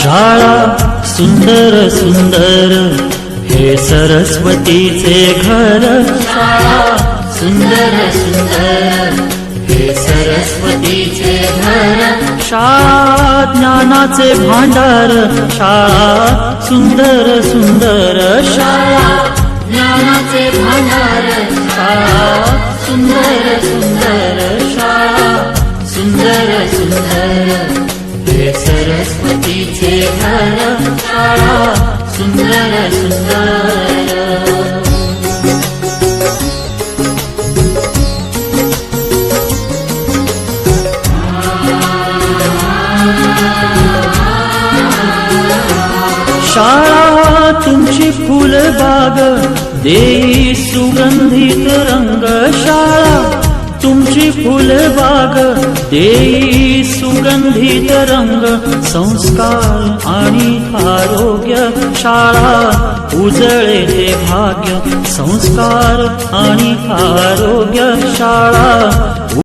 शाळा सुंदर सुंदर हे सरस्वतीचे घर, शाळा सुंदर सुंदर हे सरस्वतीचे घर, शाळा ज्ञानाचे भांडार, शाळा सुंदर सुंदर, शाळा ज्ञानाचे भांडार, शाळा सुंदर सुंदर, शाळा सुंदर सुंदर हे सरस्वतीचे घर, शाळा सुंदर सुंदर। शाळा तुमची फुलबाग देई सुगंधित रंग, शाळा तुमची फुलबाग देई सुगंधित रंग, संस्कार आणि आरोग्य शाळा उजळे ते भाग्य, संस्कार आणि आरोग्य शाळा